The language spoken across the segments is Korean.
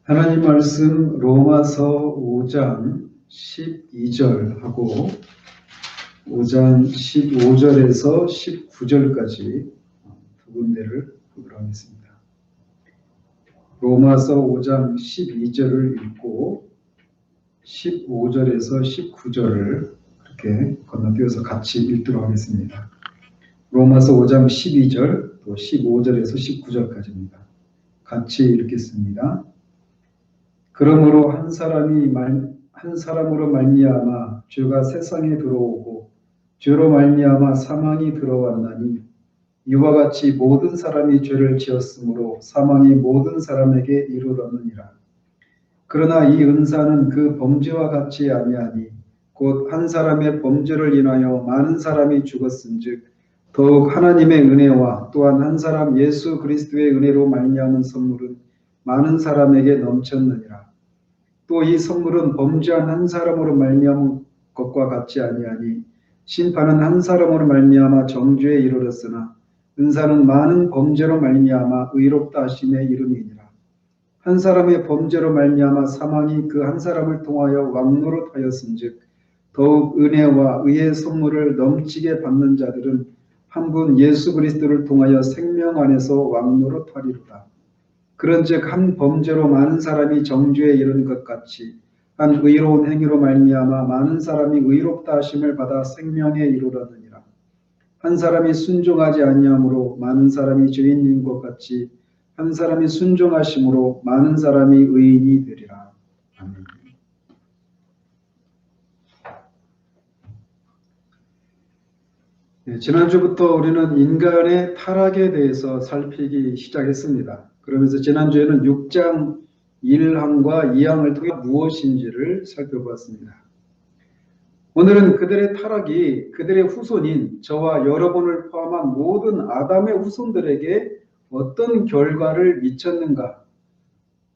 하나님 말씀 로마서 5장 12절하고 5장 15절에서 19절까지 두 군데를 보도록 하겠습니다. 로마서 5장 12절을 읽고 15절에서 19절을 그렇게 건너뛰어서 같이 읽도록 하겠습니다. 로마서 5장 12절 또 15절에서 19절까지입니다. 같이 읽겠습니다. 그러므로 한 사람으로 말미암아 죄가 세상에 들어오고 죄로 말미암아 사망이 들어왔나니 이와 같이 모든 사람이 죄를 지었으므로 사망이 모든 사람에게 이르렀느니라. 그러나 이 은사는 그 범죄와 같이 아니하니 곧 한 사람의 범죄를 인하여 많은 사람이 죽었은즉 더욱 하나님의 은혜와 또한 한 사람 예수 그리스도의 은혜로 말미암은 선물은 많은 사람에게 넘쳤느니라. 또 이 선물은 범죄한 한 사람으로 말미암은 것과 같지 아니하니 심판은 한 사람으로 말미암아 정죄에 이르렀으나 은사는 많은 범죄로 말미암아 의롭다 하심에 이름이니라. 한 사람의 범죄로 말미암아 사망이 그 한 사람을 통하여 왕노릇하였은즉 더욱 은혜와 의의 선물을 넘치게 받는 자들은 한 분 예수 그리스도를 통하여 생명 안에서 왕노릇하리로다. 그런즉 한 범죄로 많은 사람이 정죄에 이른 것 같이 한 의로운 행위로 말미암아 많은 사람이 의롭다 하심을 받아 생명에 이르렀느니라. 한 사람이 순종하지 아니함으로 많은 사람이 죄인인 것 같이 한 사람이 순종하심으로 많은 사람이 의인이 되리라. 아멘. 지난주부터 우리는 인간의 타락에 대해서 살피기 시작했습니다. 그러면서 지난주에는 6장 1항과 2항을 통해 무엇인지를 살펴보았습니다. 오늘은 그들의 타락이 그들의 후손인 저와 여러분을 포함한 모든 아담의 후손들에게 어떤 결과를 미쳤는가에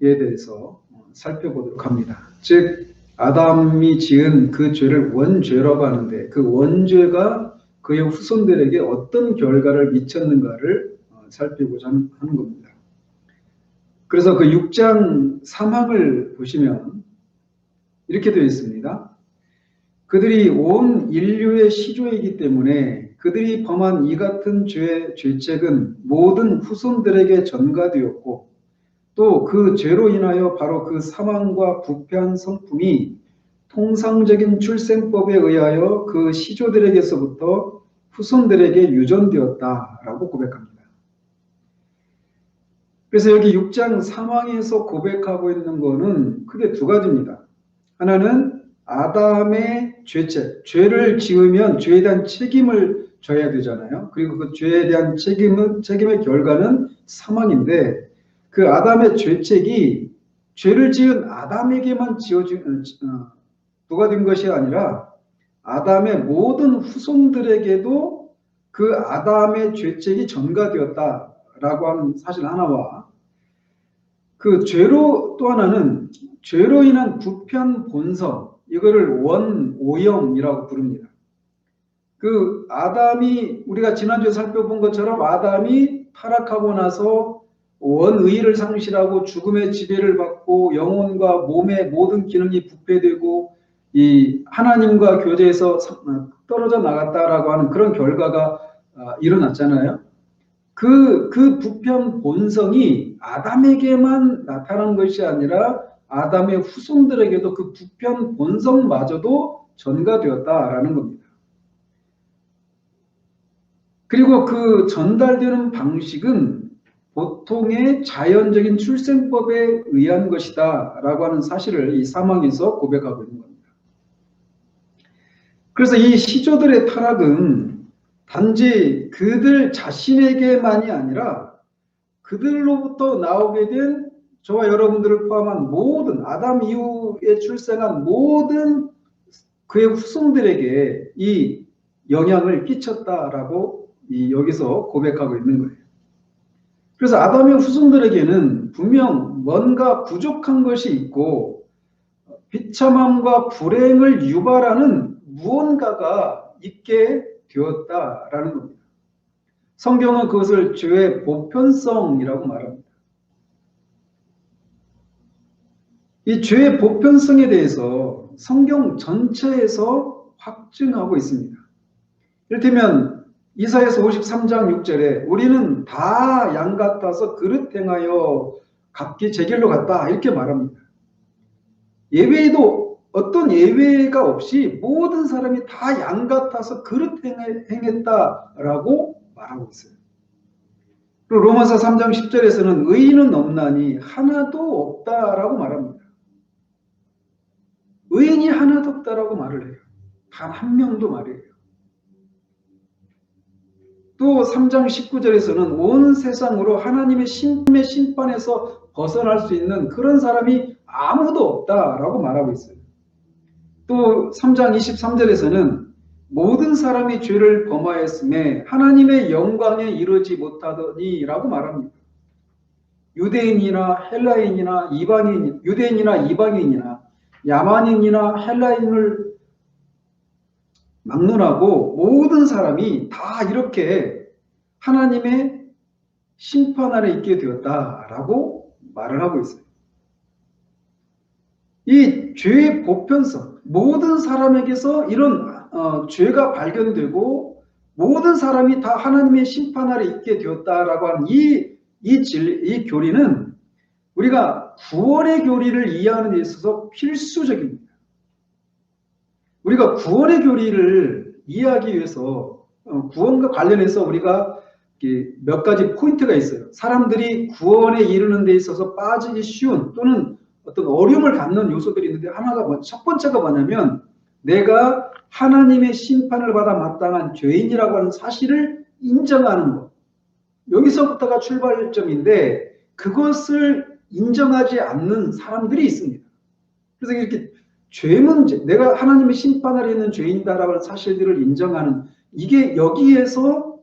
대해서 살펴보도록 합니다. 즉 아담이 지은 그 죄를 원죄라고 하는데 그 원죄가 그의 후손들에게 어떤 결과를 미쳤는가를 살피고자 하는 겁니다. 그래서 그 6장 3항을 보시면 이렇게 되어 있습니다. 그들이 온 인류의 시조이기 때문에 그들이 범한 이 같은 죄책은 모든 후손들에게 전가되었고 또 그 죄로 인하여 바로 그 사망과 부패한 성품이 통상적인 출생법에 의하여 그 시조들에게서부터 후손들에게 유전되었다라고 고백합니다. 그래서 여기 6장 3항에서 고백하고 있는 것은 크게 두 가지입니다. 하나는 아담의 죄책, 죄를 지으면 죄에 대한 책임을 져야 되잖아요. 그리고 그 죄에 대한 책임의 결과는 사망인데 그 아담의 죄책이 죄를 지은 아담에게만 부과된 것이 아니라 아담의 모든 후손들에게도 그 아담의 죄책이 전가되었다라고 하는 사실 하나와 그 죄로 또 하나는 죄로 인한 부패한 본성, 이거를 원오염이라고 부릅니다. 그 아담이 우리가 지난주에 살펴본 것처럼 아담이 타락하고 나서 원의를 상실하고 죽음의 지배를 받고 영혼과 몸의 모든 기능이 부패되고 이 하나님과 교제에서 떨어져 나갔다라고 하는 그런 결과가 일어났잖아요. 그 부패한 본성이 아담에게만 나타난 것이 아니라 아담의 후손들에게도 그 부패한 본성마저도 전가되었다라는 겁니다. 그리고 그 전달되는 방식은 보통의 자연적인 출생법에 의한 것이다 라고 하는 사실을 이 사망에서 고백하고 있는 겁니다. 그래서 이 시조들의 타락은 단지 그들 자신에게만이 아니라 그들로부터 나오게 된 저와 여러분들을 포함한 모든 아담 이후에 출생한 모든 그의 후손들에게 이 영향을 끼쳤다라고 여기서 고백하고 있는 거예요. 그래서 아담의 후손들에게는 분명 뭔가 부족한 것이 있고 비참함과 불행을 유발하는 무언가가 있게 되었다라는 겁니다. 성경은 그것을 죄의 보편성이라고 말합니다. 이 죄의 보편성에 대해서 성경 전체에서 확증하고 있습니다. 이를테면 이사야서 53장 6절에 우리는 다 양 같아서 그릇 행하여 각기 제 길로 갔다 이렇게 말합니다. 예외에도 어떤 예외가 없이 모든 사람이 다 양 같아서 그릇 행했다라고 말하고 있어요. 그리고 로마서 3장 10절에서는 의인은 없나니 하나도 없다라고 말합니다. 의인이 하나도 없다라고 말을 해요. 단 한 명도 말이에요. 또 3장 19절에서는 온 세상으로 하나님의 심판에서 벗어날 수 있는 그런 사람이 아무도 없다라고 말하고 있어요. 또 3장 23절에서는 모든 사람이 죄를 범하였음에 하나님의 영광에 이르지 못하더니라고 말합니다. 유대인이나 헬라인이나 이방인, 유대인이나 이방인이나 야만인이나 헬라인을 막론하고 모든 사람이 다 이렇게 하나님의 심판 아래 있게 되었다라고 말을 하고 있어요. 이 죄의 보편성, 모든 사람에게서 이런 죄가 발견되고 모든 사람이 다 하나님의 심판 아래 있게 되었다라고 하는 이 교리는 우리가 구원의 교리를 이해하는 데 있어서 필수적입니다. 우리가 구원의 교리를 이해하기 위해서 구원과 관련해서 우리가 몇 가지 포인트가 있어요. 사람들이 구원에 이르는 데 있어서 빠지기 쉬운 또는 어떤 어려움을 갖는 요소들이 있는데 첫 번째가 뭐냐면 내가 하나님의 심판을 받아 마땅한 죄인이라고 하는 사실을 인정하는 것. 여기서부터가 출발점인데 그것을 인정하지 않는 사람들이 있습니다. 그래서 이렇게 죄 문제, 내가 하나님의 심판 아래 있는 죄인이다라고 하는 사실들을 인정하는 이게 여기에서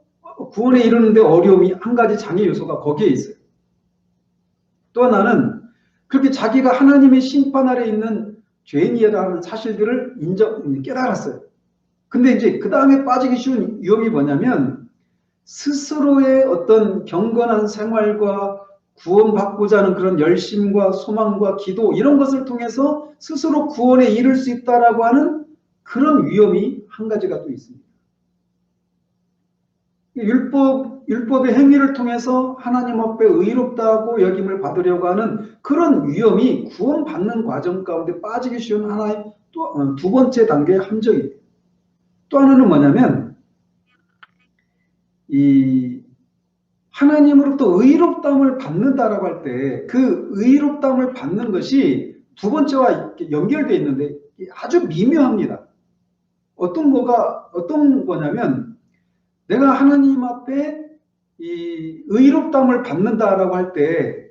구원에 이르는데 어려움이 한 가지 장애 요소가 거기에 있어요. 또 하나는 그렇게 자기가 하나님의 심판 아래 있는 죄인이라는 사실들을 깨달았어요. 근데 이제 그 다음에 빠지기 쉬운 위험이 뭐냐면 스스로의 어떤 경건한 생활과 구원받고자 하는 그런 열심과 소망과 기도 이런 것을 통해서 스스로 구원에 이를 수 있다라고 하는 그런 위험이 한 가지가 또 있습니다. 율법의 행위를 통해서 하나님 앞에 의롭다고 여김을 받으려고 하는 그런 위험이 구원받는 과정 가운데 빠지기 쉬운 하나의 또 두 번째 단계의 함정입니다. 또 하나는 뭐냐면 이 하나님으로부터 의롭다함을 받는다라고 할 때 그 의롭다함을 받는 것이 두 번째와 연결되어 있는데 아주 미묘합니다. 어떤 거냐면 내가 하나님 앞에 이 의롭다함을 받는다라고 할 때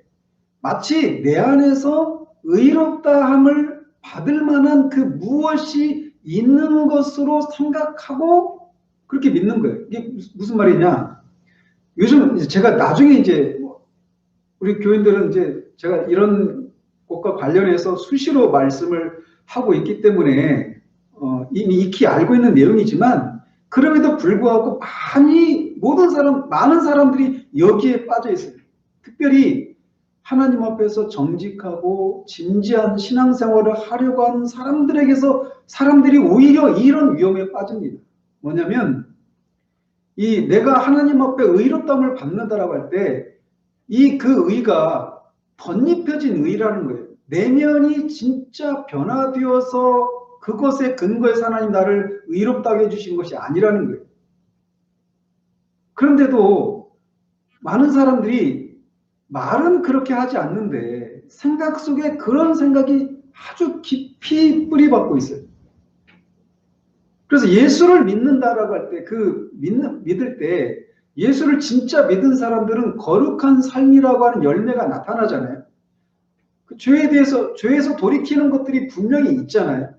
마치 내 안에서 의롭다함을 받을 만한 그 무엇이 있는 것으로 생각하고 그렇게 믿는 거예요. 이게 무슨 말이냐? 요즘 제가 나중에 이제 우리 교인들은 이제 제가 이런 것과 관련해서 수시로 말씀을 하고 있기 때문에 이미 익히 알고 있는 내용이지만 그럼에도 불구하고 많은 사람들이 여기에 빠져 있어요. 특별히 하나님 앞에서 정직하고 진지한 신앙생활을 하려고 하는 사람들이 오히려 이런 위험에 빠집니다. 뭐냐면 내가 하나님 앞에 의롭다함을 받는다라고 할 때 그 의가 덧입혀진 의라는 거예요. 내면이 진짜 변화되어서 그것에 근거해서 하나님 나를 의롭다고 해주신 것이 아니라는 거예요. 그런데도 많은 사람들이 말은 그렇게 하지 않는데 생각 속에 그런 생각이 아주 깊이 뿌리박고 있어요. 그래서 예수를 믿는다라고 할 때 믿을 때 예수를 진짜 믿은 사람들은 거룩한 삶이라고 하는 열매가 나타나잖아요. 그 죄에서 돌이키는 것들이 분명히 있잖아요.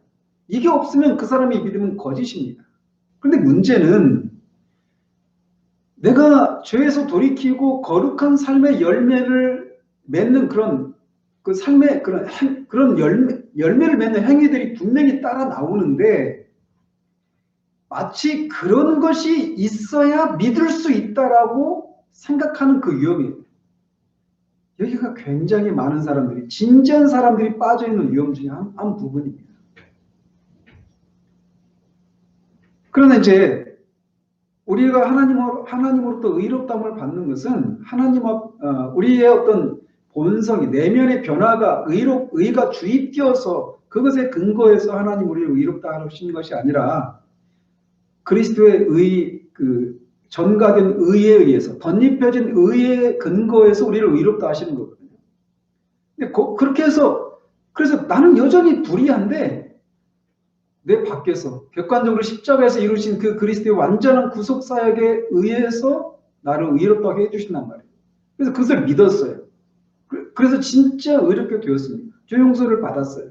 이게 없으면 그 사람이 믿으면 거짓입니다. 그런데 문제는 내가 죄에서 돌이키고 거룩한 삶의 열매를 맺는 그런 그 삶의 그런 열매를 맺는 행위들이 분명히 따라 나오는데 마치 그런 것이 있어야 믿을 수 있다라고 생각하는 그 위험이에요. 여기가 굉장히 많은 사람들이, 진지한 사람들이 빠져있는 위험 중에 한 부분입니다. 그러나 이제 우리가 하나님으로부터 의롭다함을 받는 것은 우리의 어떤 본성이, 내면의 변화가 의가 주입되어서 그것에 근거해서 하나님 우리를 의롭다 하시는 것이 아니라 그리스도의 전가된 의에 의해서, 덧입혀진 의에 근거해서 우리를 의롭다 하시는 거거든요. 근데 그렇게 해서, 그래서 나는 여전히 불의한데, 내 밖에서, 객관적으로 십자가에서 이루신 그 그리스도의 완전한 구속사역에 의해서 나를 의롭다고 해주신단 말이에요. 그래서 그것을 믿었어요. 그래서 진짜 의롭게 되었습니다. 죄 용서를 받았어요.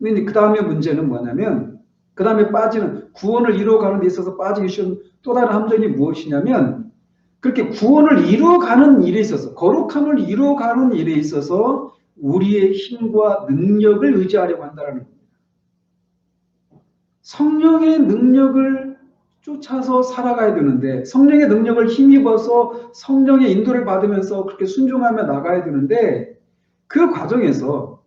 근데 그 다음에 문제는 뭐냐면, 그 다음에 빠지는, 구원을 이루어가는 데 있어서 빠지기 쉬운 또 다른 함정이 무엇이냐면, 그렇게 구원을 이루어가는 일에 있어서, 거룩함을 이루어가는 일에 있어서 우리의 힘과 능력을 의지하려고 한다는 겁니다. 성령의 능력을 쫓아서 살아가야 되는데, 성령의 능력을 힘입어서 성령의 인도를 받으면서 그렇게 순종하며 나가야 되는데, 그 과정에서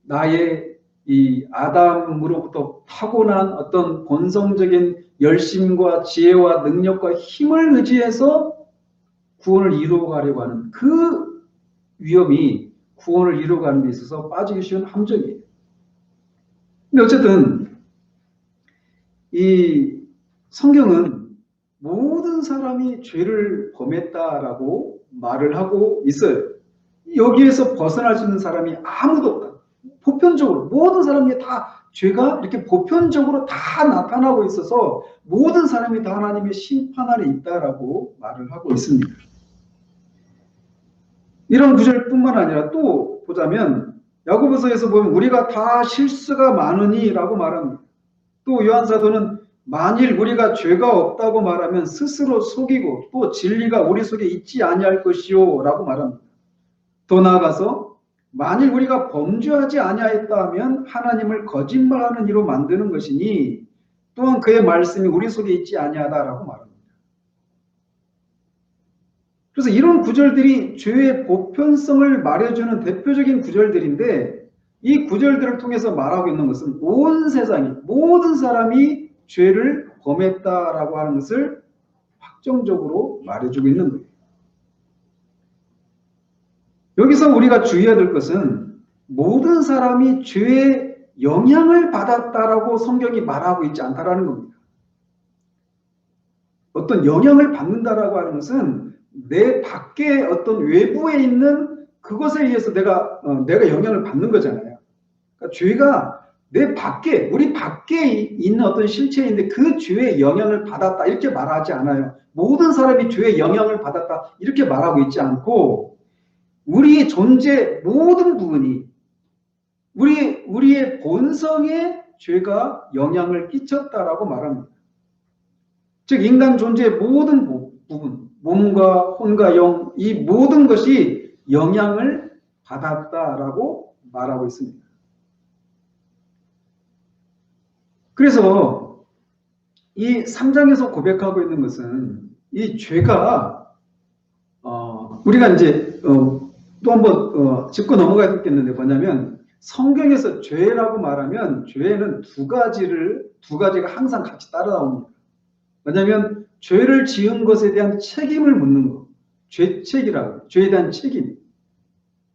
나의 이 아담으로부터 타고난 어떤 본성적인 열심과 지혜와 능력과 힘을 의지해서 구원을 이루어가려고 하는 그 위험이 구원을 이루어가는 데 있어서 빠지기 쉬운 함정이에요. 근데 어쨌든 이 성경은 모든 사람이 죄를 범했다라고 말을 하고 있어요. 여기에서 벗어날 수 있는 사람이 아무도 없다. 보편적으로 모든 사람이 다 죄가 이렇게 보편적으로 다 나타나고 있어서 모든 사람이 다 하나님의 심판 아래 있다라고 말을 하고 있습니다. 이런 구절뿐만 아니라 또 보자면 야고보서에서 보면 우리가 다 실수가 많으니 라고 말합니다. 또 요한사도는 만일 우리가 죄가 없다고 말하면 스스로 속이고 또 진리가 우리 속에 있지 아니할 것이요 라고 말합니다. 더 나아가서 만일 우리가 범죄하지 아니하였다 하면 하나님을 거짓말하는 이로 만드는 것이니 또한 그의 말씀이 우리 속에 있지 아니하다라고 말합니다. 그래서 이런 구절들이 죄의 보편성을 말해주는 대표적인 구절들인데 이 구절들을 통해서 말하고 있는 것은 온 세상이, 모든 사람이 죄를 범했다라고 하는 것을 확정적으로 말해주고 있는 거예요. 여기서 우리가 주의해야 될 것은 모든 사람이 죄의 영향을 받았다라고 성경이 말하고 있지 않다라는 겁니다. 어떤 영향을 받는다라고 하는 것은 내 밖에 어떤 외부에 있는 그것에 의해서 내가 영향을 받는 거잖아요. 그러니까 죄가 내 밖에, 우리 밖에 있는 어떤 실체인데 그 죄의 영향을 받았다 이렇게 말하지 않아요. 모든 사람이 죄의 영향을 받았다 이렇게 말하고 있지 않고 우리의 존재 모든 부분이 우리의 본성에 죄가 영향을 끼쳤다라고 말합니다. 즉 인간 존재의 모든 부분, 몸과 혼과 영, 이 모든 것이 영향을 받았다라고 말하고 있습니다. 그래서 이 3장에서 고백하고 있는 것은 이 죄가 우리가 이제 또 한번 짚고 넘어가야 되겠는데 뭐냐면 성경에서 죄라고 말하면 죄는 두 가지가 항상 같이 따라 나옵니다. 뭐냐면 죄를 지은 것에 대한 책임을 묻는 것, 죄책이라고, 죄에 대한 책임.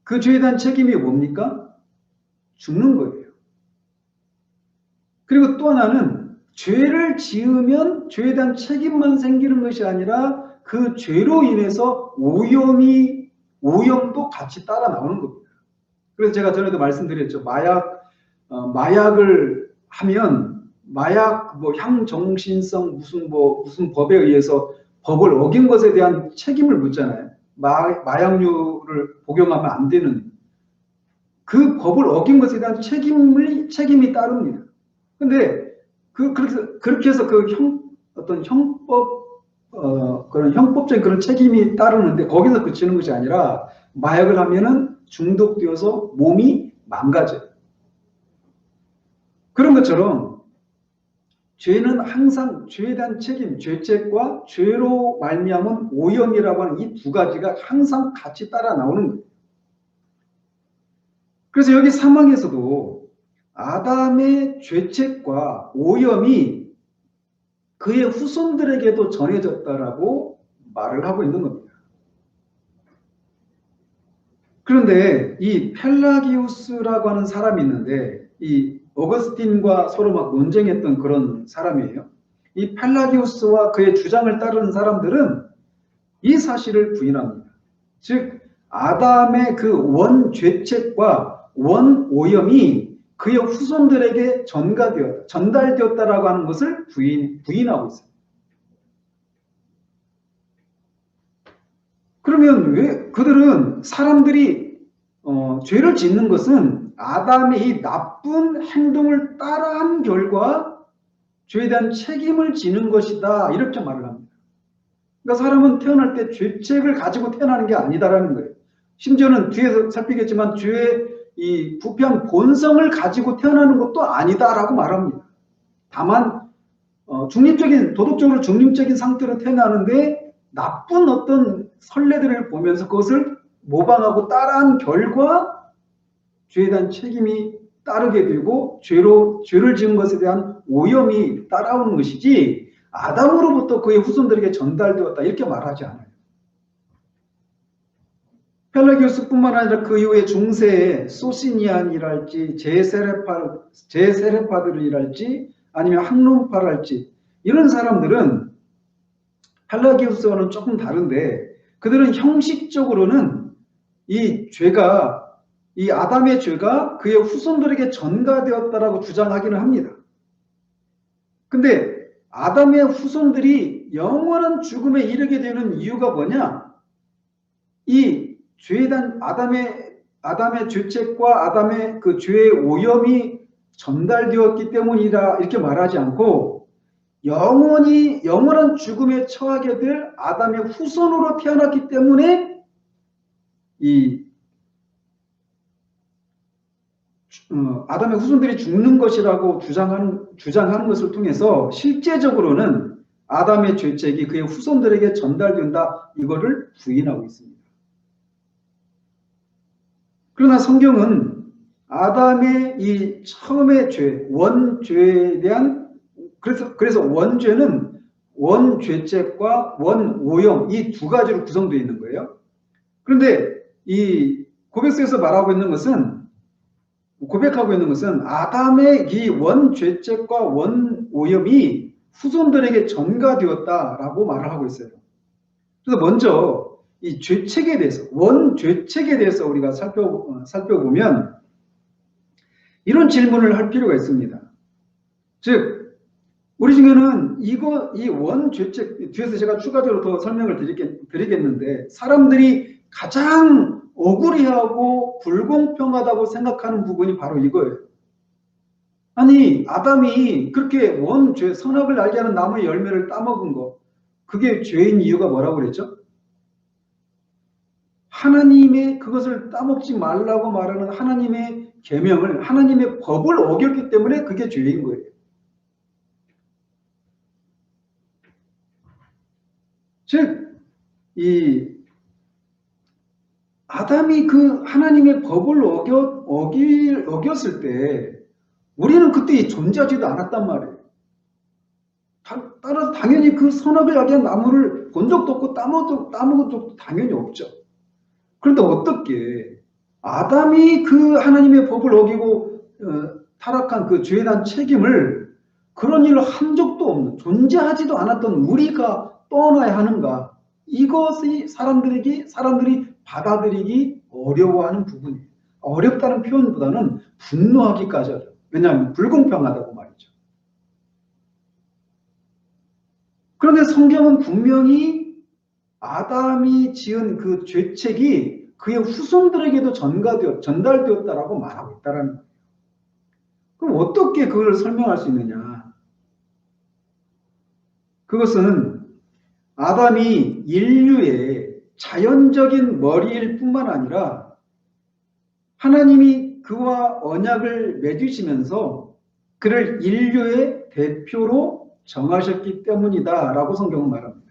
그 죄에 대한 책임이 뭡니까? 죽는 거예요. 그리고 또 하나는 죄를 지으면 죄에 대한 책임만 생기는 것이 아니라 그 죄로 인해서 오염도 같이 따라 나오는 겁니다. 그래서 제가 전에도 말씀드렸죠. 마약을 하면 향정신성 무슨 법에 의해서 법을 어긴 것에 대한 책임을 묻잖아요. 마약류를 복용하면 안 되는 그 법을 어긴 것에 대한 책임이 따릅니다. 근데 그렇게 해서 어떤 그런 형법적인 그런 책임이 따르는데 거기서 그치는 것이 아니라 마약을 하면은 중독되어서 몸이 망가져요. 그런 것처럼 죄는 항상 죄에 대한 책임, 죄책과 죄로 말미암은 오염이라고 하는 이 두 가지가 항상 같이 따라 나오는 거예요. 그래서 여기 사망에서도 아담의 죄책과 오염이 그의 후손들에게도 전해졌다라고 말을 하고 있는 겁니다. 그런데 이 펠라기우스라고 하는 사람이 있는데, 이 어거스틴과 서로 막 논쟁했던 그런 사람이에요. 이 펠라기우스와 그의 주장을 따르는 사람들은 이 사실을 부인합니다. 즉 아담의 그 원죄책과 원오염이 그의 후손들에게 전달되었다라고 하는 것을 부인하고 있어요. 그러면 왜 그들은 사람들이 죄를 짓는 것은 아담의 이 나쁜 행동을 따라한 결과 죄에 대한 책임을 지는 것이다, 이렇게 말을 합니다. 그러니까 사람은 태어날 때 죄책을 가지고 태어나는 게 아니다라는 거예요. 심지어는 뒤에서 살피겠지만 죄의 이 부패한 본성을 가지고 태어나는 것도 아니다라고 말합니다. 다만 도덕적으로 중립적인 상태로 태어나는데 나쁜 어떤 선례들을 보면서 그것을 모방하고 따라한 결과 죄에 대한 책임이 따르게 되고 죄를 지은 것에 대한 오염이 따라오는 것이지 아담으로부터 그의 후손들에게 전달되었다, 이렇게 말하지 않아요. 펠라기우스뿐만 아니라 그 이후에 중세의 소시니안이랄지 제세레파들이랄지 아니면 학론파랄지 이런 사람들은 펠라기우스와는 조금 다른데, 그들은 형식적으로는 이 아담의 죄가 그의 후손들에게 전가되었다라고 주장하기는 합니다. 근데 아담의 후손들이 영원한 죽음에 이르게 되는 이유가 뭐냐? 이 죄에 대한 아담의 죄책과 아담의 그 죄의 오염이 전달되었기 때문이다, 이렇게 말하지 않고 영원한 죽음에 처하게 될 아담의 후손으로 태어났기 때문에 아담의 후손들이 죽는 것이라고 주장하는 것을 통해서 실제적으로는 아담의 죄책이 그의 후손들에게 전달된다, 이거를 부인하고 있습니다. 그러나 성경은 아담의 이 처음의 죄, 원죄에 대한, 그래서 원죄는 원죄책과 원오염, 이 두 가지로 구성되어 있는 거예요. 그런데 이 고백서에서 고백하고 있는 것은 아담의 이 원죄책과 원오염이 후손들에게 전가되었다라고 말을 하고 있어요. 그래서 먼저 이 죄책에 대해서, 원죄책에 대해서 우리가 살펴보면 이런 질문을 할 필요가 있습니다. 즉 우리 중에는 이 원죄책, 뒤에서 제가 추가적으로 더 설명을 드리겠는데, 사람들이 가장 억울해하고 불공평하다고 생각하는 부분이 바로 이거예요. 아니, 아담이 그렇게 원죄, 선악을 알게 하는 나무의 열매를 따먹은 거, 그게 죄인 이유가 뭐라고 그랬죠? 하나님의 그것을 따먹지 말라고 말하는 하나님의 계명을, 하나님의 법을 어겼기 때문에 그게 죄인 거예요. 즉, 아담이 그 하나님의 법을 어겼을 때 우리는 그때 존재하지도 않았단 말이에요. 따라서 당연히 그 선악을 알게 한 나무를 본 적도 없고 따먹은 적도 당연히 없죠. 그런데 어떻게 아담이 그 하나님의 법을 어기고 타락한 그 죄에 대한 책임을 그런 일을 한 적도 없는, 존재하지도 않았던 우리가 떠나야 하는가? 이것이 사람들이 받아들이기 어려워하는 부분이에요. 어렵다는 표현보다는 분노하기까지 하죠. 왜냐하면 불공평하다고 말이죠. 그런데 성경은 분명히 아담이 지은 그 죄책이 그의 후손들에게도 전달되었다라고 말하고 있다는 거예요. 그럼 어떻게 그걸 설명할 수 있느냐? 그것은 아담이 인류의 자연적인 머리일 뿐만 아니라 하나님이 그와 언약을 맺으시면서 그를 인류의 대표로 정하셨기 때문이다 라고 성경은 말합니다.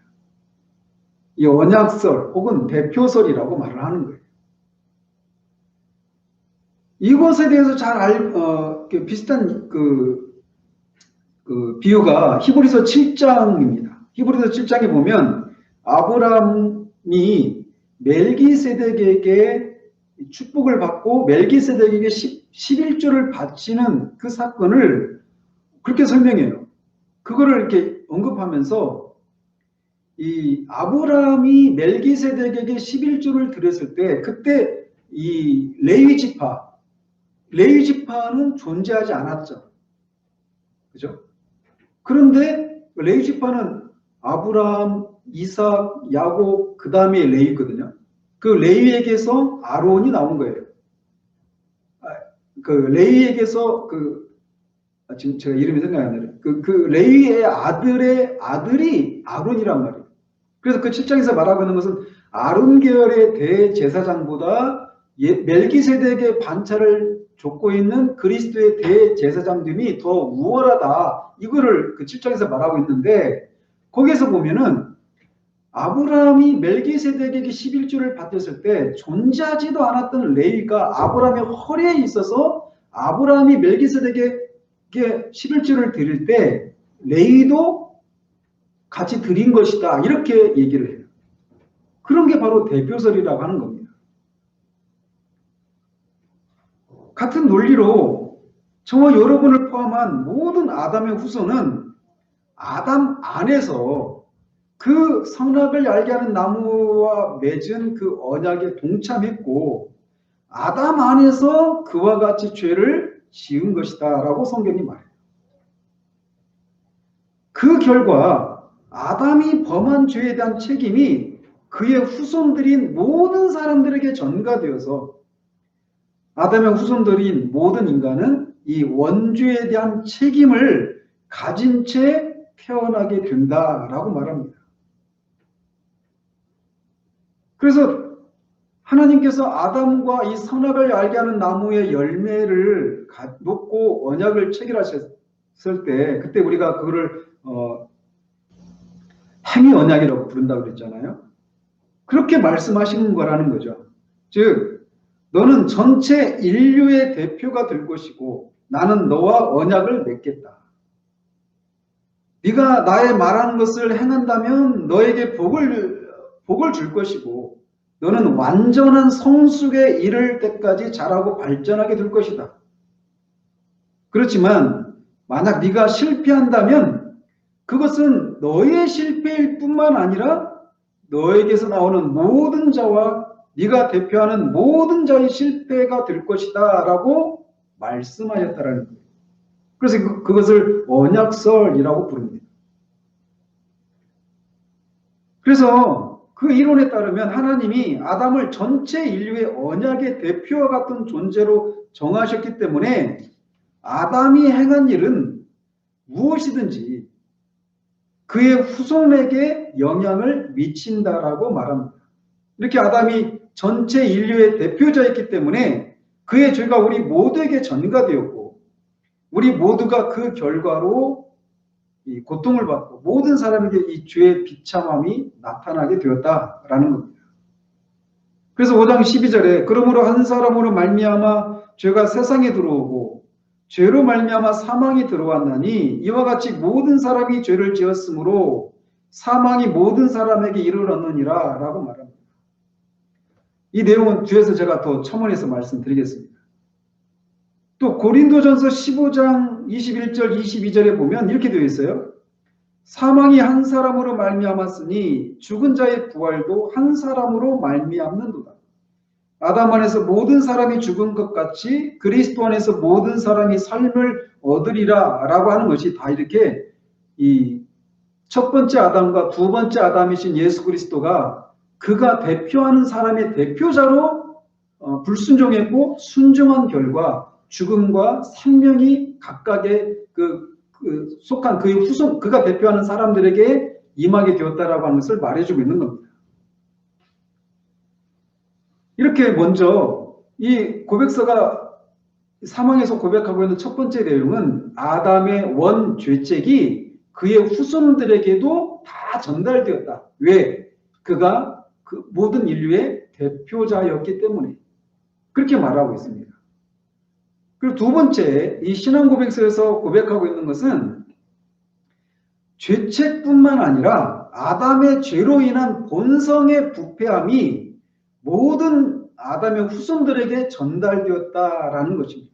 이 언약설 혹은 대표설이라고 말을 하는 거예요. 이것에 대해서 비슷한 비유가 히브리서 7장입니다. 히브리서 7장에 보면 아브라함이 멜기세덱에게 축복을 받고 멜기세덱에게 11조를 바치는 그 사건을 그렇게 설명해요. 그거를 이렇게 언급하면서 이 아브라함이 멜기세덱에게 11조를 드렸을 때 그때 이 레위 지파는 존재하지 않았죠. 그죠? 그런데 레위 지파는 아브라함, 이삭, 야곱 그 다음에 레위거든요. 그 레위에게서 아론이 나온 거예요. 그 레위에게서 지금 제가 이름이 생각이 안 나요. 그 레위의 아들이 아론이란 말이에요. 그래서 그 7장에서 말하고 있는 것은 아론 계열의 대제사장보다 멜기세덱의 반차를 줬고 있는 그리스도의 대제사장됨이 더 우월하다. 이거를 그 7장에서 말하고 있는데 거기에서 보면은 아브라함이 멜기세덱에게 11조를 받았을 때 존재하지도 않았던 레위가 아브라함의 허리에 있어서 아브라함이 멜기세덱에게 11조를 드릴 때 레위도 같이 드린 것이다. 이렇게 얘기를 해요. 그런 게 바로 대표설이라고 하는 겁니다. 같은 논리로 저와 여러분을 포함한 모든 아담의 후손은 아담 안에서 그 선악을 알게 하는 나무와 맺은 그 언약에 동참했고 아담 안에서 그와 같이 죄를 지은 것이다 라고 성경이 말해요. 그 결과 아담이 범한 죄에 대한 책임이 그의 후손들인 모든 사람들에게 전가되어서 아담의 후손들인 모든 인간은 이 원죄에 대한 책임을 가진 채 태어나게 된다라고 말합니다. 그래서 하나님께서 아담과 이 선악을 알게 하는 나무의 열매를 놓고 언약을 체결하셨을 때 그때 우리가 그거를 행위 언약이라고 부른다고 그랬잖아요. 그렇게 말씀하시는 거라는 거죠. 즉 너는 전체 인류의 대표가 될 것이고 나는 너와 언약을 맺겠다. 네가 나의 말하는 것을 행한다면 너에게 복을 줄 것이고 너는 완전한 성숙에 이를 때까지 자라고 발전하게 될 것이다. 그렇지만 만약 네가 실패한다면 그것은 너의 실패일 뿐만 아니라 너에게서 나오는 모든 자와 네가 대표하는 모든 자의 실패가 될 것이다 라고 말씀하셨다라는 거예요. 그래서 그것을 언약설이라고 부릅니다. 그래서 그 이론에 따르면 하나님이 아담을 전체 인류의 언약의 대표와 같은 존재로 정하셨기 때문에 아담이 행한 일은 무엇이든지 그의 후손에게 영향을 미친다라고 말합니다. 이렇게 아담이 전체 인류의 대표자였기 때문에 그의 죄가 우리 모두에게 전가되었고 우리 모두가 그 결과로 이 고통을 받고 모든 사람에게 이 죄의 비참함이 나타나게 되었다라는 겁니다. 그래서 5장 12절에 그러므로 한 사람으로 말미암아 죄가 세상에 들어오고 죄로 말미암아 사망이 들어왔나니 이와 같이 모든 사람이 죄를 지었으므로 사망이 모든 사람에게 이르렀느니라 라고 말합니다. 이 내용은 뒤에서 제가 더 첨언해서 말씀드리겠습니다. 또 고린도전서 15장 21절 22절에 보면 이렇게 되어 있어요. 사망이 한 사람으로 말미암았으니 죽은 자의 부활도 한 사람으로 말미암는도다. 아담 안에서 모든 사람이 죽은 것 같이 그리스도 안에서 모든 사람이 삶을 얻으리라 라고 하는 것이 다 이렇게 이 첫 번째 아담과 두 번째 아담이신 예수 그리스도가 그가 대표하는 사람의 대표자로 불순종했고 순종한 결과 죽음과 생명이 각각의 속한 그의 후손, 그가 대표하는 사람들에게 임하게 되었다라고 하는 것을 말해주고 있는 겁니다. 이렇게 먼저 이 고백서가 사망에서 고백하고 있는 첫 번째 내용은 아담의 원 죄책이 그의 후손들에게도 다 전달되었다. 왜? 그가 그 모든 인류의 대표자였기 때문에 그렇게 말하고 있습니다. 그리고 두 번째, 이 신앙 고백서에서 고백하고 있는 것은 죄책뿐만 아니라 아담의 죄로 인한 본성의 부패함이 모든 아담의 후손들에게 전달되었다라는 것입니다.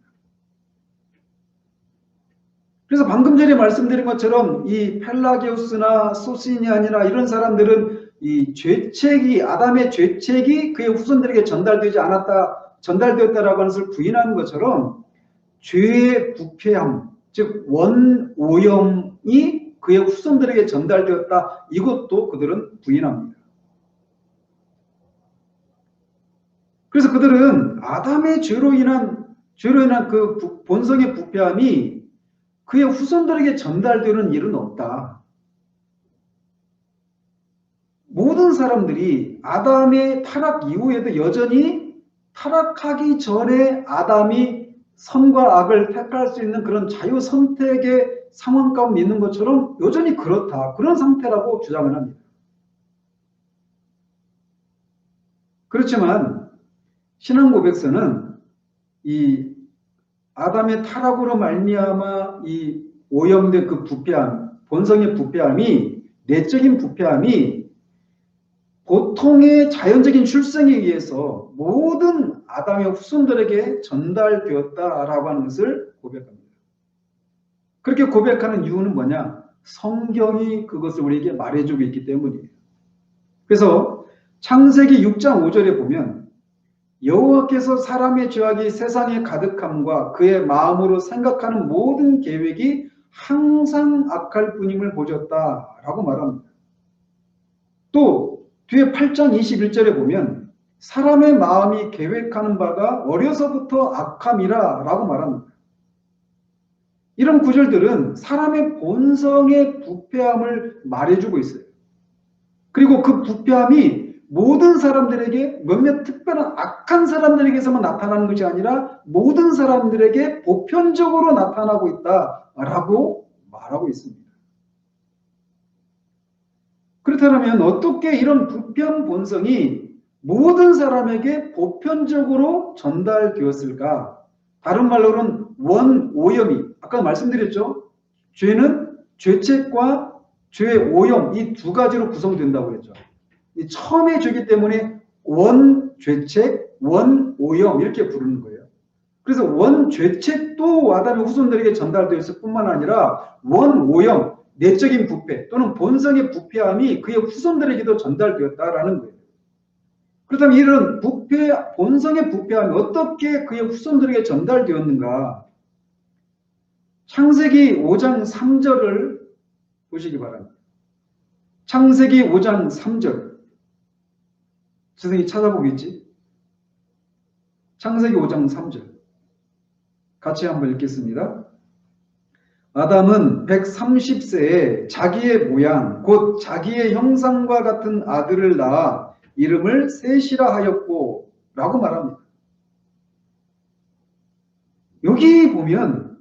그래서 방금 전에 말씀드린 것처럼 이 펠라기우스나 소시니안이나 이런 사람들은 이 죄책이, 아담의 죄책이 그의 후손들에게 전달되었다라고 하는 것을 부인하는 것처럼 죄의 부패함, 즉 원오염이 그의 후손들에게 전달되었다. 이것도 그들은 부인합니다. 그래서 그들은 아담의 죄로 인한 그 본성의 부패함이 그의 후손들에게 전달되는 일은 없다. 모든 사람들이 아담의 타락 이후에도 여전히 타락하기 전에 아담이 선과 악을 택할 수 있는 그런 자유 선택의 상황 가운데 있는 것처럼 여전히 그렇다. 그런 상태라고 주장을 합니다. 그렇지만 신앙 고백서는 이 아담의 타락으로 말미암아 이 오염된 그 부패함, 본성의 부패함이, 내적인 부패함이 보통의 자연적인 출생에 의해서 모든 아담의 후손들에게 전달되었다라고 하는 것을 고백합니다. 그렇게 고백하는 이유는 뭐냐? 성경이 그것을 우리에게 말해주고 있기 때문이에요. 그래서 창세기 6장 5절에 보면 여호와께서 사람의 죄악이 세상에 가득함과 그의 마음으로 생각하는 모든 계획이 항상 악할 뿐임을 보셨다라고 말합니다. 또 뒤에 8장 21절에 보면 사람의 마음이 계획하는 바가 어려서부터 악함이라 라고 말합니다. 이런 구절들은 사람의 본성의 부패함을 말해주고 있어요. 그리고 그 부패함이 모든 사람들에게, 몇몇 특별한 악한 사람들에게서만 나타나는 것이 아니라 모든 사람들에게 보편적으로 나타나고 있다라고 말하고 있습니다. 그렇다면 어떻게 이런 부패한 본성이 모든 사람에게 보편적으로 전달되었을까? 다른 말로는 원오염이, 아까 말씀드렸죠? 죄는 죄책과 죄의 오염, 이 두 가지로 구성된다고 했죠. 이 처음의 죄이기 때문에 원죄책, 원오염 이렇게 부르는 거예요. 그래서 원죄책도 아담의 후손들에게 전달되었을 뿐만 아니라 원오염, 내적인 부패 또는 본성의 부패함이 그의 후손들에게도 전달되었다라는 거예요. 그렇다면 이런 본성의 부패함이 어떻게 그의 후손들에게 전달되었는가? 창세기 5장 3절을 보시기 바랍니다. 창세기 5장 3절. 선생님이 찾아보겠지? 창세기 5장 3절. 같이 한번 읽겠습니다. 아담은 130세에 자기의 모양, 곧 자기의 형상과 같은 아들을 낳아 이름을 셋이라 하였고 라고 말합니다. 여기 보면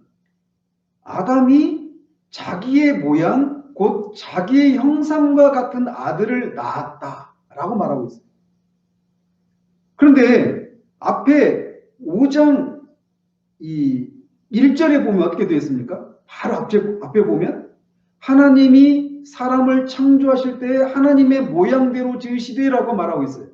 아담이 자기의 모양, 곧 자기의 형상과 같은 아들을 낳았다라고 말하고 있어요. 그런데 앞에 5장 1절에 보면 어떻게 되어 있습니까? 바로 앞에 보면 하나님이 사람을 창조하실 때 하나님의 모양대로 지으시되라고 말하고 있어요.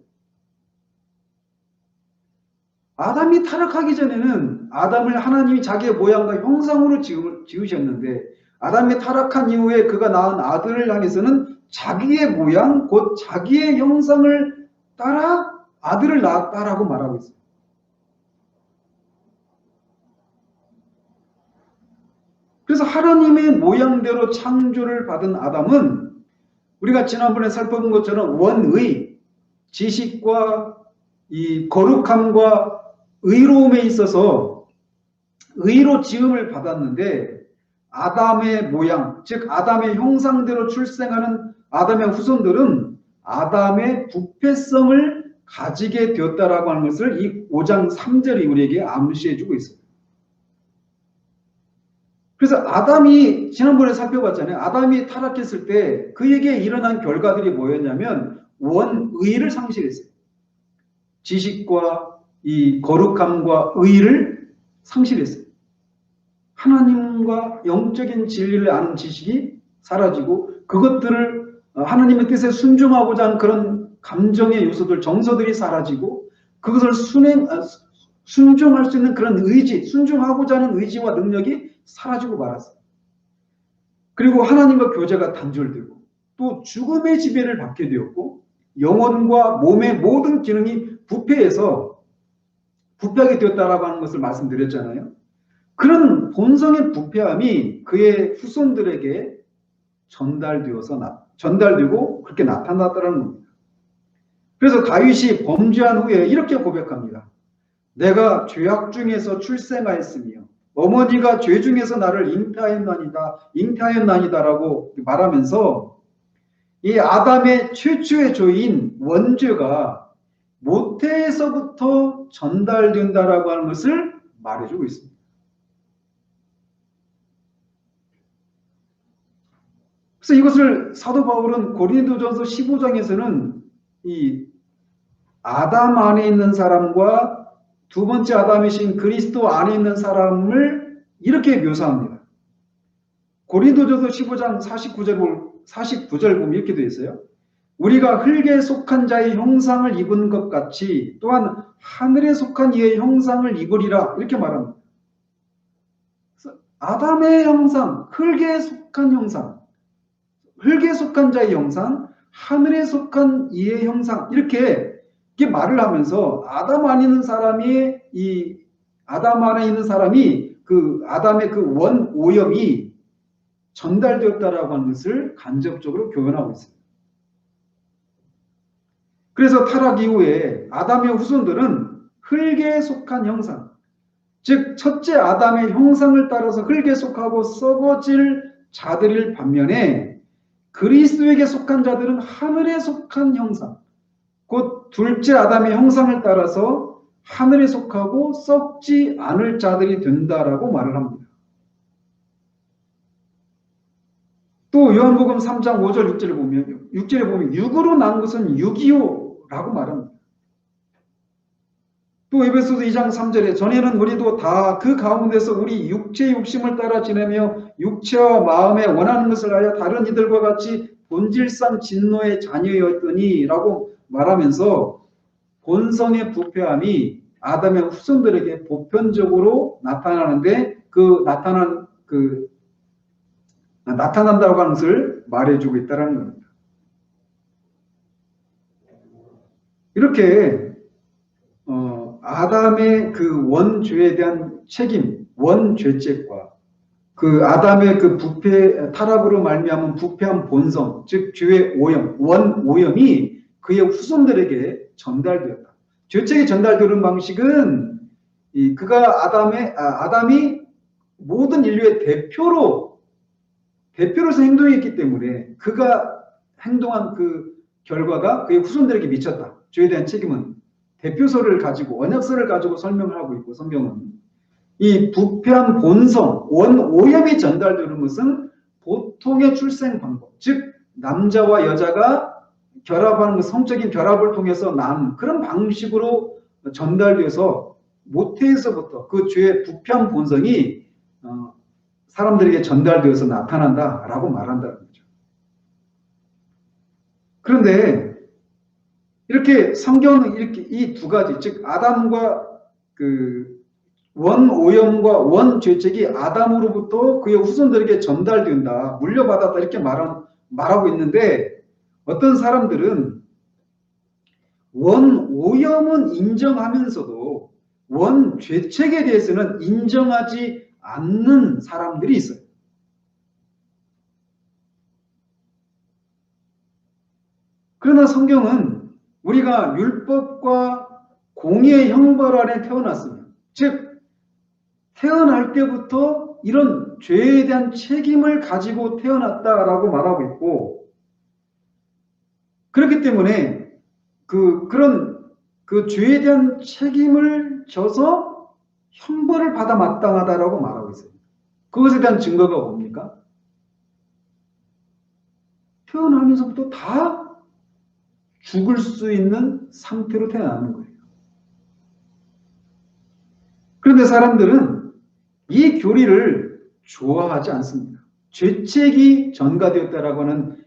아담이 타락하기 전에는 아담을 하나님이 자기의 모양과 형상으로 지으셨는데 아담이 타락한 이후에 그가 낳은 아들을 향해서는 자기의 모양, 곧 자기의 형상을 따라 아들을 낳았다라고 말하고 있어요. 그래서 하나님의 모양대로 창조를 받은 아담은 우리가 지난번에 살펴본 것처럼 원의, 지식과 이 거룩함과 의로움에 있어서 의로 지음을 받았는데 아담의 모양, 즉 아담의 형상대로 출생하는 아담의 후손들은 아담의 부패성을 가지게 되었다라고 하는 것을 이 5장 3절이 우리에게 암시해주고 있습니다. 그래서 아담이 지난번에 살펴봤잖아요. 아담이 타락했을 때 그에게 일어난 결과들이 뭐였냐면 원의를 상실했어요. 지식과 이 거룩함과 의를 상실했어요. 하나님과 영적인 진리를 아는 지식이 사라지고 그것들을 하나님의 뜻에 순종하고자 하는 그런 감정의 요소들, 정서들이 사라지고 그것을 순종할 수 있는 그런 의지, 순종하고자 하는 의지와 능력이 사라지고 말았어요. 그리고 하나님과 교제가 단절되고 또 죽음의 지배를 받게 되었고 영혼과 몸의 모든 기능이 부패하게 되었다라고 하는 것을 말씀드렸잖아요. 그런 본성의 부패함이 그의 후손들에게 전달되고 그렇게 나타났다는 겁니다. 그래서 다윗이 범죄한 후에 이렇게 고백합니다. 내가 죄악 중에서 출생하였으며 어머니가 죄 중에서 나를 잉태하였나니다라고 말하면서 이 아담의 최초의 조인 원죄가 모태에서부터 전달된다라고 하는 것을 말해주고 있습니다. 그래서 이것을 사도 바울은 고린도전서 15장에서는 이 아담 안에 있는 사람과 두 번째 아담이신 그리스도 안에 있는 사람을 이렇게 묘사합니다. 고린도전서 15장 49절 보면 이렇게 되어 있어요. 우리가 흙에 속한 자의 형상을 입은 것 같이 또한 하늘에 속한 이의 형상을 입으리라 이렇게 말합니다. 아담의 형상, 흙에 속한 형상, 흙에 속한 자의 형상, 하늘에 속한 이의 형상 이렇게 말을 하면서 아담 안에 있는 사람이 그 아담의 그 원 오염이 전달되었다라고 하는 것을 간접적으로 교현하고 있습니다. 그래서 타락 이후에 아담의 후손들은 흙에 속한 형상, 즉 첫째 아담의 형상을 따라서 흙에 속하고 썩어질 자들일 반면에 그리스도에게 속한 자들은 하늘에 속한 형상, 곧 둘째 아담의 형상을 따라서 하늘에 속하고 썩지 않을 자들이 된다라고 말을 합니다. 또 요한복음 3장 5절 6절에 보면 육으로 난 것은 육이요라고 말합니다. 또 에베소서 2장 3절에 전에는 우리도 다 그 가운데서 우리 육체의 욕심을 따라 지내며 육체와 마음에 원하는 것을 하여 다른 이들과 같이 본질상 진노의 자녀였더니 라고 말하면서 본성의 부패함이 아담의 후손들에게 보편적으로 나타나는데 나타난다고 하는 것을 말해주고 있다는 겁니다. 이렇게 아담의 그 원죄에 대한 책임, 원죄책과 그 아담의 그 부패 타락으로 말미암은 부패한 본성, 즉 죄의 오염, 원 오염이 그의 후손들에게 전달되었다. 죄책이 전달되는 방식은 아담이 모든 인류의 대표로서 행동했기 때문에 그가 행동한 그 결과가 그의 후손들에게 미쳤다. 죄에 대한 책임은 대표서를 가지고 언약서를 가지고 설명을 하고 있고 성경은 이 부패한 본성, 원 오염이 전달되는 것은 보통의 출생 방법, 즉 남자와 여자가 결합하는 것, 성적인 결합을 통해서 난 그런 방식으로 전달돼서 모태에서부터 그 죄의 부패한 본성이 사람들에게 전달되어서 나타난다라고 말한다는 거죠. 그런데 이렇게 성경은 이렇게 이 두 가지, 즉 아담과 그 원 오염과 원 죄책이 아담으로부터 그의 후손들에게 전달된다, 물려받았다 이렇게 말하고 있는데 어떤 사람들은 원 오염은 인정하면서도 원 죄책에 대해서는 인정하지 않는 사람들이 있어요. 그러나 성경은 우리가 율법과 공의의 형벌 아래 태어났으면, 즉 태어날 때부터 이런 죄에 대한 책임을 가지고 태어났다라고 말하고 있고, 그렇기 때문에 그런 죄에 대한 책임을 져서 형벌을 받아 마땅하다라고 말하고 있어요. 그것에 대한 증거가 뭡니까? 태어나면서부터 다 죽을 수 있는 상태로 태어나는 거예요. 그런데 사람들은 이 교리를 좋아하지 않습니다. 죄책이 전가되었다라고 하는,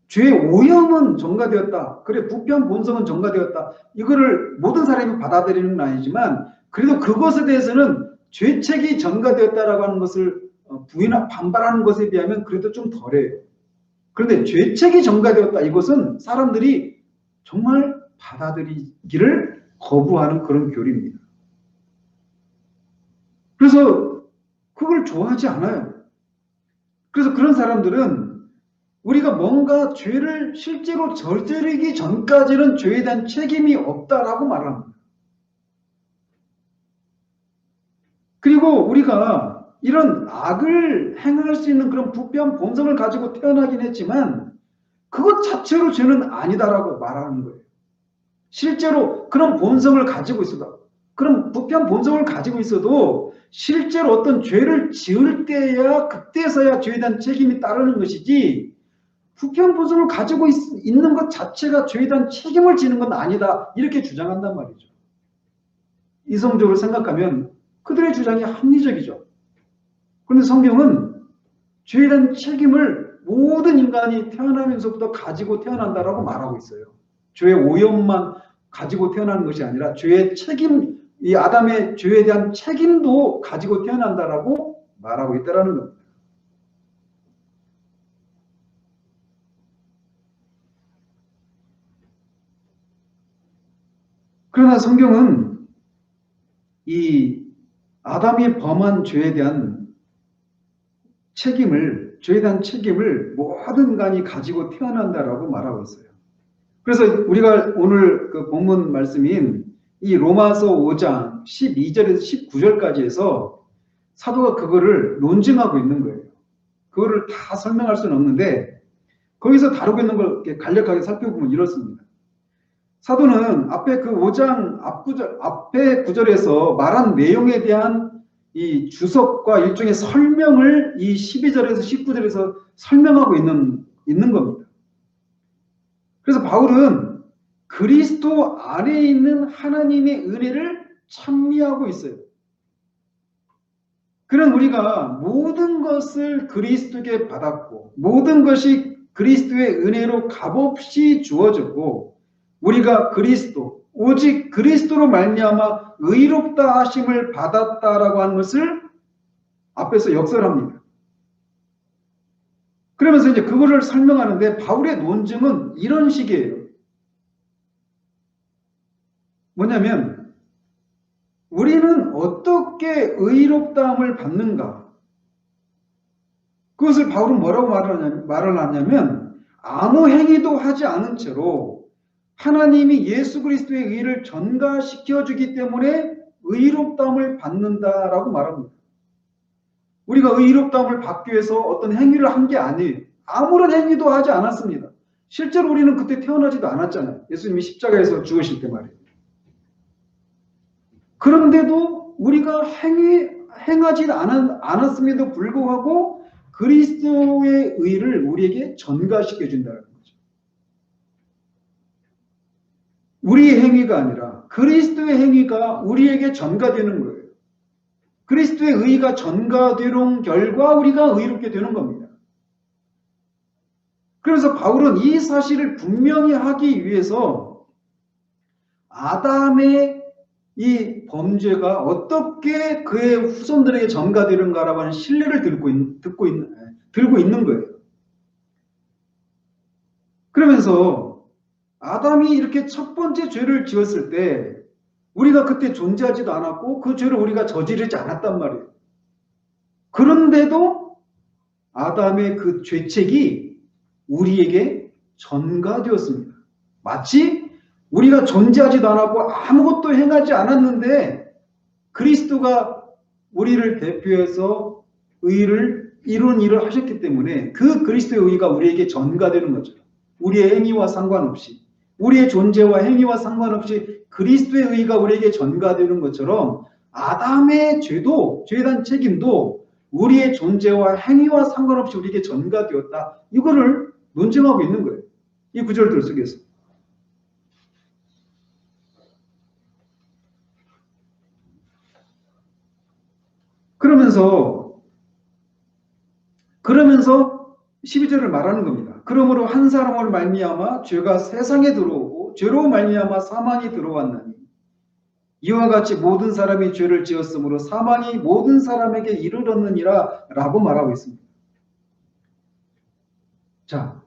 죄의 오염은 전가되었다, 그래 부패한 본성은 전가되었다, 이거를 모든 사람이 받아들이는 건 아니지만 그래도 그것에 대해서는 죄책이 전가되었다라고 하는 것을 부인하 반발하는 것에 비하면 그래도 좀 덜해요. 그런데 죄책이 전가되었다, 이것은 사람들이 정말 받아들이기를 거부하는 그런 교리입니다. 그래서 그걸 좋아하지 않아요. 그래서 그런 사람들은 우리가 뭔가 죄를 실제로 저지르기 전까지는 죄에 대한 책임이 없다라고 말합니다. 그리고 우리가 이런 악을 행할 수 있는 그런 부패한 본성을 가지고 태어나긴 했지만 그것 자체로 죄는 아니다라고 말하는 거예요. 실제로 그런 본성을 가지고 있어도, 그런 부패한 본성을 가지고 있어도 실제로 어떤 죄를 지을 때야 그때서야 죄에 대한 책임이 따르는 것이지, 부패한 본성을 가지고 있는 것 자체가 죄에 대한 책임을 지는 건 아니다, 이렇게 주장한단 말이죠. 이성적으로 생각하면 그들의 주장이 합리적이죠. 그런데 성경은 죄에 대한 책임을 모든 인간이 태어나면서부터 가지고 태어난다라고 말하고 있어요. 죄의 오염만 가지고 태어나는 것이 아니라 죄의 책임, 이 아담의 죄에 대한 책임도 가지고 태어난다라고 말하고 있다라는 겁니다. 그러나 성경은 이 아담이 범한 죄에 대한 죄에 대한 책임을 모든 인간이 가지고 태어난다라고 말하고 있어요. 그래서 우리가 오늘 그 본문 말씀인 이 로마서 5장 12절에서 19절까지 해서 사도가 그거를 논증하고 있는 거예요. 그거를 다 설명할 수는 없는데 거기서 다루고 있는 걸 간략하게 살펴보면 이렇습니다. 사도는 앞에 그 5장 앞에 구절에서 말한 내용에 대한 이 주석과 일종의 설명을 이 12절에서 19절에서 설명하고 있는 겁니다. 그래서 바울은 그리스도 안에 있는 하나님의 은혜를 찬미하고 있어요. 그런 우리가 모든 것을 그리스도께 받았고 모든 것이 그리스도의 은혜로 값없이 주어졌고 우리가 오직 그리스도로 말미암아 의롭다 하심을 받았다라고 하는 것을 앞에서 역설합니다. 그러면서 이제 그거를 설명하는데 바울의 논증은 이런 식이에요. 뭐냐면 우리는 어떻게 의롭다함을 받는가? 그것을 바울은 뭐라고 말을 하냐면 아무 행위도 하지 않은 채로 하나님이 예수 그리스도의 의를 전가시켜 주기 때문에 의롭다함을 받는다라고 말합니다. 우리가 의롭다함을 받기 위해서 어떤 행위를 한 게 아니에요. 아무런 행위도 하지 않았습니다. 실제로 우리는 그때 태어나지도 않았잖아요. 예수님이 십자가에서 죽으실 때 말이에요. 그런데도 우리가 행하지 않았음에도 불구하고 그리스도의 의를 우리에게 전가시켜 준다는 거죠. 우리의 행위가 아니라 그리스도의 행위가 우리에게 전가되는 거예요. 그리스도의 의가 전가되는 결과 우리가 의롭게 되는 겁니다. 그래서 바울은 이 사실을 분명히 하기 위해서 아담의 이 범죄가 어떻게 그의 후손들에게 전가되는가라고 하는 신뢰를 들고 있는 거예요. 그러면서 아담이 이렇게 첫 번째 죄를 지었을 때 우리가 그때 존재하지도 않았고 그 죄를 우리가 저지르지 않았단 말이에요. 그런데도 아담의 그 죄책이 우리에게 전가되었습니다. 마치 우리가 존재하지도 않았고 아무것도 행하지 않았는데 그리스도가 우리를 대표해서 의를 이룬 일을 하셨기 때문에 그 그리스도의 의가 우리에게 전가되는 거죠. 우리의 행위와 상관없이, 우리의 존재와 행위와 상관없이 그리스도의 의가 우리에게 전가되는 것처럼 아담의 죄에 대한 책임도 우리의 존재와 행위와 상관없이 우리에게 전가되었다. 이거를 논증하고 있는 거예요. 이 구절들 속에서. 그러면서 12절을 말하는 겁니다. 그러므로 한 사람을 말미암아 죄가 세상에 들어오고 죄로 말미암아 사망이 들어왔나니 이와 같이 모든 사람이 죄를 지었으므로 사망이 모든 사람에게 이르렀느니라 라고 말하고 있습니다. 자,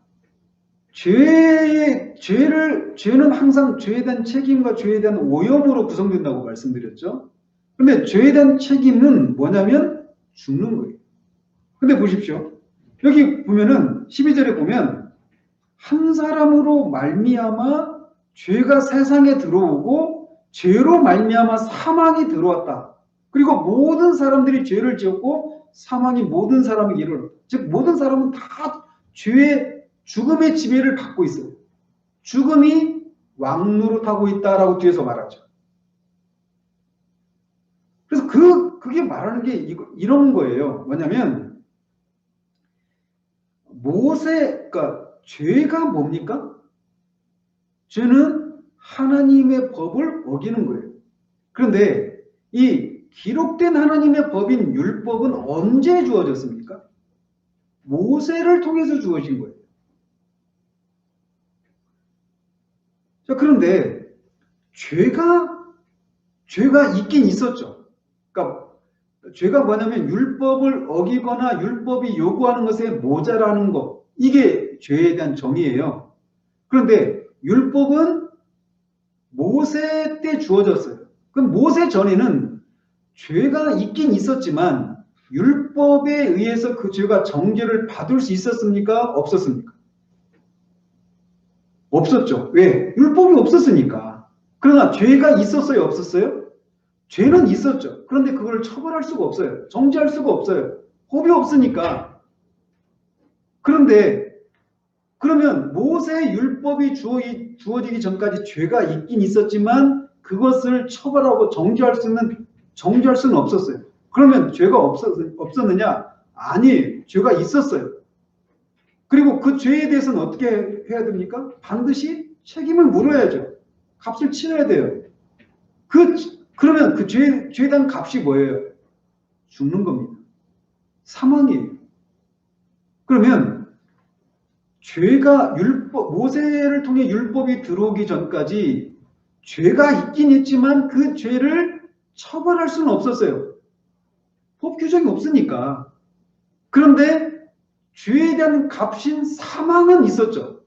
죄는 항상 죄에 대한 책임과 죄에 대한 오염으로 구성된다고 말씀드렸죠. 근데 죄에 대한 책임은 뭐냐면 죽는 거예요. 근데 보십시오. 여기 보면은 12절에 보면 한 사람으로 말미암아 죄가 세상에 들어오고 죄로 말미암아 사망이 들어왔다. 그리고 모든 사람들이 죄를 지었고 사망이 모든 사람에게 이르렀다. 즉 모든 사람은 다 죄의 죽음의 지배를 받고 있어요. 죽음이 왕노릇하고 있다라고 뒤에서 말하죠. 그래서 그게 말하는 게 이런 거예요. 뭐냐면 그러니까 죄가 뭡니까? 죄는 하나님의 법을 어기는 거예요. 그런데 이 기록된 하나님의 법인 율법은 언제 주어졌습니까? 모세를 통해서 주어진 거예요. 자, 그런데 죄가 있긴 있었죠. 그러니까 죄가 뭐냐면 율법을 어기거나 율법이 요구하는 것에 모자라는 것. 이게 죄에 대한 정의예요. 그런데 율법은 모세 때 주어졌어요. 그럼 모세 전에는 죄가 있긴 있었지만 율법에 의해서 그 죄가 정죄를 받을 수 있었습니까? 없었습니까? 없었죠. 왜? 율법이 없었으니까. 그러나 죄가 있었어요? 없었어요? 죄는 있었죠. 그런데 그걸 처벌할 수가 없어요. 정죄할 수가 없어요. 법이 없으니까. 그런데 그러면 모세의 율법이 주어지기 전까지 죄가 있긴 있었지만 그것을 처벌하고 정죄할 수는 없었어요. 그러면 죄가 없었느냐? 아니, 죄가 있었어요. 그리고 그 죄에 대해서는 어떻게 해야 됩니까? 반드시 책임을 물어야죠. 값을 치러야 돼요. 그러면 그 죄에 대한 값이 뭐예요? 죽는 겁니다. 사망이에요. 그러면 죄가 모세를 통해 율법이 들어오기 전까지 죄가 있긴 있지만 그 죄를 처벌할 수는 없었어요. 법 규정이 없으니까. 그런데 죄에 대한 값인 사망은 있었죠.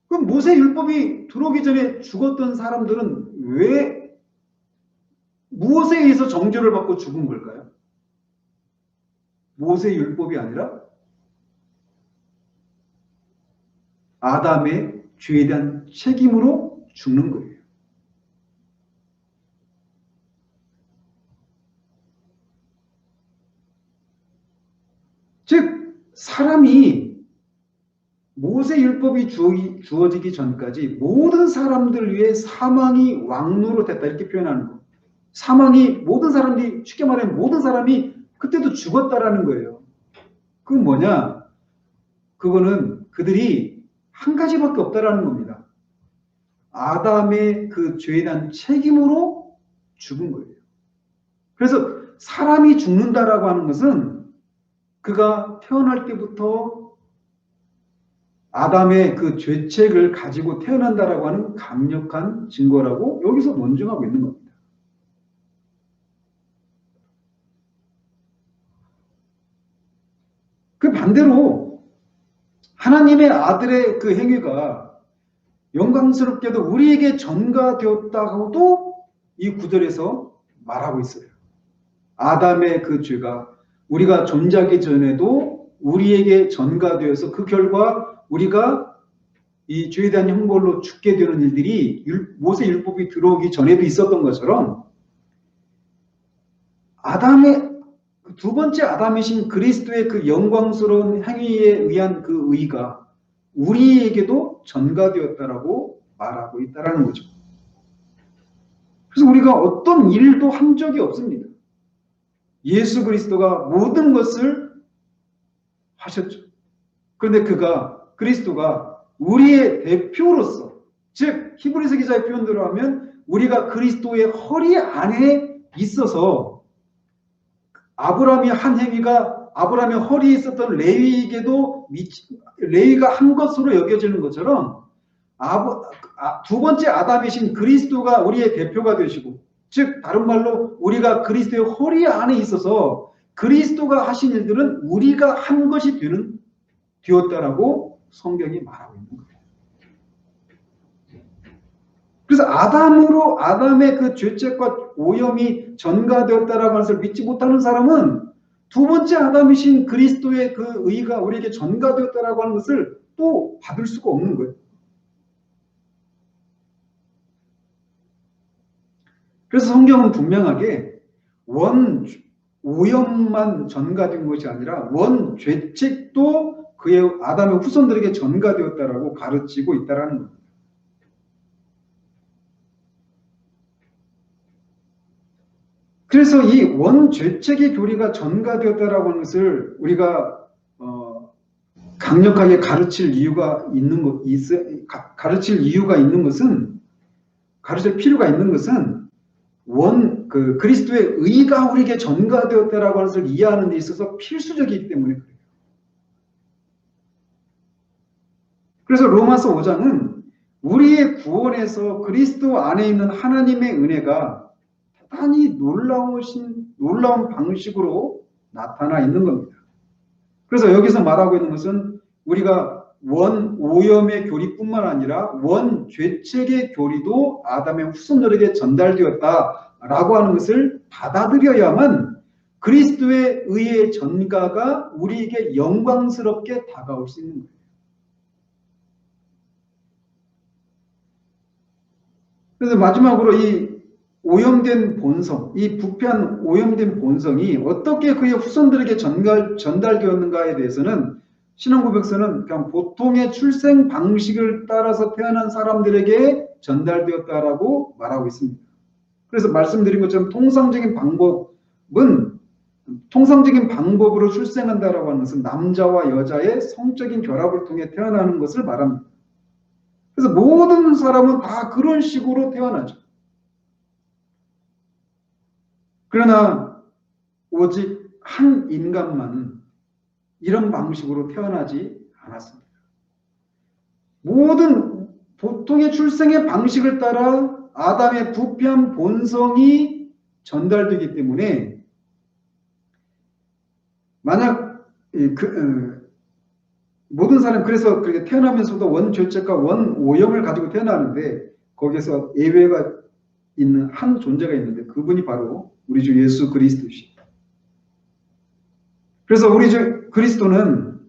그럼 모세 율법이 들어오기 전에 죽었던 사람들은 왜 무엇에 의해서 정죄를 받고 죽은 걸까요? 모세 율법이 아니라 아담의 죄에 대한 책임으로 죽는 거예요. 즉 사람이 모세 율법이 주어지기 전까지 모든 사람들 위해 사망이 왕노릇했다 이렇게 표현하는 거. 사망이 모든 사람들이 쉽게 말하면 모든 사람이 그때도 죽었다라는 거예요. 그건 뭐냐? 그거는 그들이 한 가지밖에 없다라는 겁니다. 아담의 그 죄에 대한 책임으로 죽은 거예요. 그래서 사람이 죽는다라고 하는 것은 그가 태어날 때부터 아담의 그 죄책을 가지고 태어난다라고 하는 강력한 증거라고 여기서 논증하고 있는 겁니다. 그 반대로 하나님의 아들의 그 행위가 영광스럽게도 우리에게 전가되었다고도 이 구절에서 말하고 있어요. 아담의 그 죄가 우리가 존재하기 전에도 우리에게 전가되어서 그 결과 우리가 이 죄에 대한 형벌로 죽게 되는 일들이 모세 율법이 들어오기 전에도 있었던 것처럼 두 번째 아담이신 그리스도의 그 영광스러운 행위에 의한 그 의가 우리에게도 전가되었다라고 말하고 있다라는 거죠. 그래서 우리가 어떤 일도 한 적이 없습니다. 예수 그리스도가 모든 것을 하셨죠. 그런데 그리스도가 우리의 대표로서, 즉 히브리서 기자의 표현대로 하면 우리가 그리스도의 허리 안에 있어서 아브라함이 한 행위가 아브라함의 허리에 있었던 레위가 한 것으로 여겨지는 것처럼 두 번째 아담이신 그리스도가 우리의 대표가 되시고, 즉 다른 말로 우리가 그리스도의 허리 안에 있어서 그리스도가 하신 일들은 우리가 한 것이 되었다라고 성경이 말하고 있는 거예요. 그래서 아담의 그 죄책과 오염이 전가되었다라고 하는 것을 믿지 못하는 사람은 두 번째 아담이신 그리스도의 그 의가 우리에게 전가되었다라고 하는 것을 또 받을 수가 없는 거예요. 그래서 성경은 분명하게 원 오염만 전가된 것이 아니라 원 죄책도 그의 아담의 후손들에게 전가되었다라고 가르치고 있다라는 겁니다. 그래서 이 원 죄책의 교리가 전가되었다라고 하는 것을 우리가 강력하게 가르칠 필요가 있는 것은 그리스도의 의가 우리에게 전가되었다라고 하는 것을 이해하는 데 있어서 필수적이기 때문에 그래요. 그래서 로마서 5장은 우리의 구원에서 그리스도 안에 있는 하나님의 은혜가 대단히 놀라운 방식으로 나타나 있는 겁니다. 그래서 여기서 말하고 있는 것은 우리가 원 오염의 교리뿐만 아니라 원 죄책의 교리도 아담의 후손들에게 전달되었다라고 하는 것을 받아들여야만 그리스도의 의의 전가가 우리에게 영광스럽게 다가올 수 있는 거예요. 그래서 마지막으로 이 오염된 본성, 이 부패한 오염된 본성이 어떻게 그의 후손들에게 전달되었는가에 대해서는 신앙고백서는 그냥 보통의 출생 방식을 따라서 태어난 사람들에게 전달되었다라고 말하고 있습니다. 그래서 말씀드린 것처럼 통상적인 방법으로 출생한다라고 하는 것은 남자와 여자의 성적인 결합을 통해 태어나는 것을 말합니다. 그래서 모든 사람은 다 그런 식으로 태어나죠. 그러나 오직 한 인간만은 이런 방식으로 태어나지 않았습니다. 모든 보통의 출생의 방식을 따라 아담의 부패한 본성이 전달되기 때문에 만약 모든 사람 그래서 그렇게 태어나면서도 원 죄책과 원 오염을 가지고 태어나는데 거기서 예외가 있는 한 존재가 있는데 그분이 바로 우리 주 예수 그리스도이십니다. 그래서 우리 주 그리스도는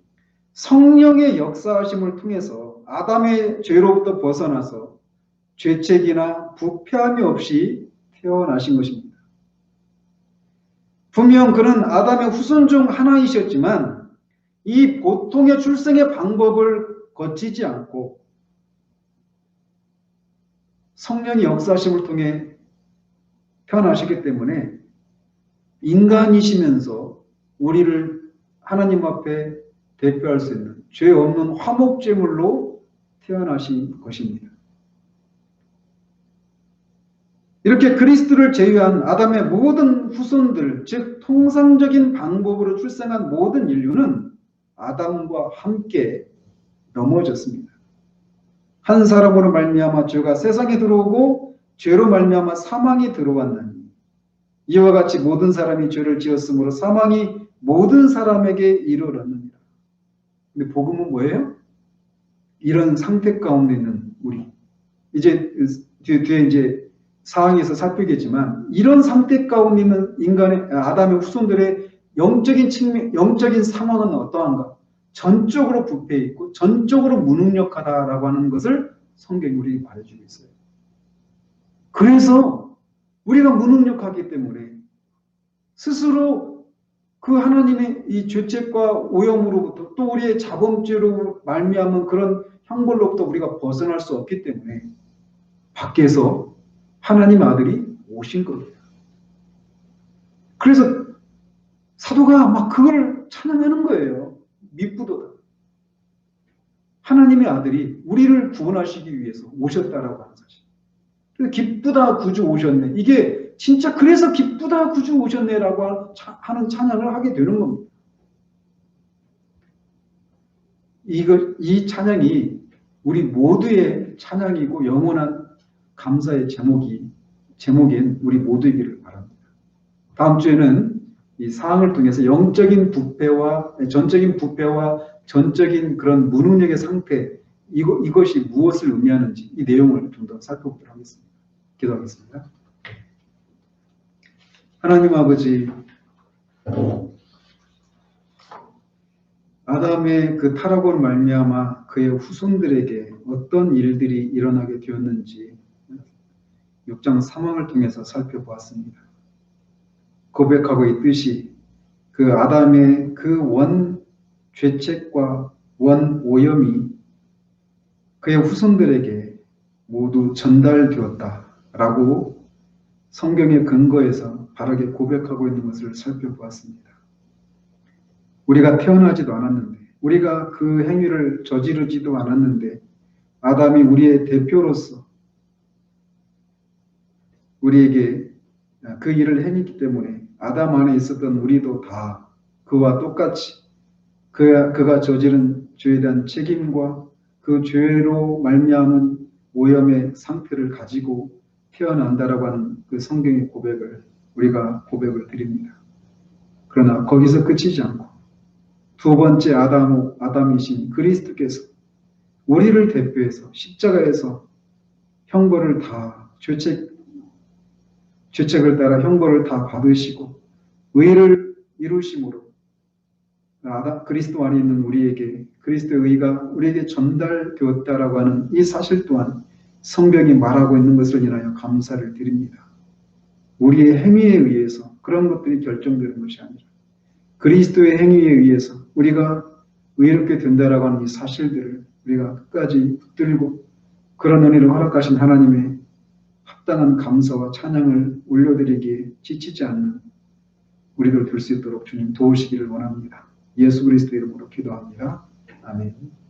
성령의 역사하심을 통해서 아담의 죄로부터 벗어나서 죄책이나 부패함이 없이 태어나신 것입니다. 분명 그는 아담의 후손 중 하나이셨지만 이 보통의 출생의 방법을 거치지 않고 성령의 역사하심을 통해 태어나시기 때문에 인간이시면서 우리를 하나님 앞에 대표할 수 있는 죄 없는 화목제물로 태어나신 것입니다. 이렇게 그리스도를 제외한 아담의 모든 후손들, 즉 통상적인 방법으로 출생한 모든 인류는 아담과 함께 넘어졌습니다. 한 사람으로 말미암아 죄가 세상에 들어오고 죄로 말미암아 사망이 들어왔나니 이와 같이 모든 사람이 죄를 지었으므로 사망이 모든 사람에게 이르렀느니라. 근데 복음은 뭐예요? 이런 상태 가운데 있는 우리. 이제 뒤에 이제 사항에서 살피겠지만 이런 상태 가운데 있는 아담의 후손들의 영적인 상황은 어떠한가? 전적으로 부패해 있고 전적으로 무능력하다라고 하는 것을 성경이 우리에게 말해주고 있어요. 그래서 우리가 무능력하기 때문에 스스로 그 하나님의 이 죄책과 오염으로부터 또 우리의 자범죄로 말미암은 그런 형벌로부터 우리가 벗어날 수 없기 때문에 밖에서 하나님 아들이 오신 거예요. 그래서 사도가 막 그걸 찬양하는 거예요. 미쁘도다. 하나님의 아들이 우리를 구원하시기 위해서 오셨다라고 하는 사실. 그래서 기쁘다 구주 오셨네. 이게 진짜 그래서 기쁘다 구주 오셨네라고 하는 찬양을 하게 되는 겁니다. 이 찬양이 우리 모두의 찬양이고 영원한 감사의 제목인 우리 모두이기를 바랍니다. 다음 주에는 이 사항을 통해서 전적인 부패와 전적인 그런 무능력의 상태, 이것이 무엇을 의미하는지 이 내용을 좀 더 살펴보도록 하겠습니다. 기도하겠습니다. 하나님 아버지, 아담의 그 타락으로 말미암아 그의 후손들에게 어떤 일들이 일어나게 되었는지 6장 3왕을 통해서 살펴보았습니다. 고백하고 있듯이 그 아담의 그 원 죄책과 원 오염이 그의 후손들에게 모두 전달되었다라고 성경의 근거에서 바르게 고백하고 있는 것을 살펴보았습니다. 우리가 태어나지도 않았는데, 우리가 그 행위를 저지르지도 않았는데, 아담이 우리의 대표로서 우리에게 그 일을 행했기 때문에 아담 안에 있었던 우리도 다 그와 똑같이 그가 저지른 죄에 대한 책임과 그 죄로 말미암은 오염의 상태를 가지고 태어난다라고 하는 그 성경의 고백을 우리가 고백을 드립니다. 그러나 거기서 끝이지 않고 두 번째 아담이신 그리스도께서 우리를 대표해서 십자가에서 형벌을 다 죄책을 따라 형벌을 다 받으시고 의를 이루심으로 그리스도 안에 있는 우리에게 그리스도의 의가 우리에게 전달되었다라고 하는 이 사실 또한 성경이 말하고 있는 것을 인하여 감사를 드립니다. 우리의 행위에 의해서 그런 것들이 결정되는 것이 아니라 그리스도의 행위에 의해서 우리가 의롭게 된다라고 하는 이 사실들을 우리가 끝까지 붙들고 그런 은혜를 허락하신 하나님의 합당한 감사와 찬양을 올려드리기에 지치지 않는 우리들 될 수 있도록 주님 도우시기를 원합니다. 예수 그리스도 이름으로 기도합니다. 아멘.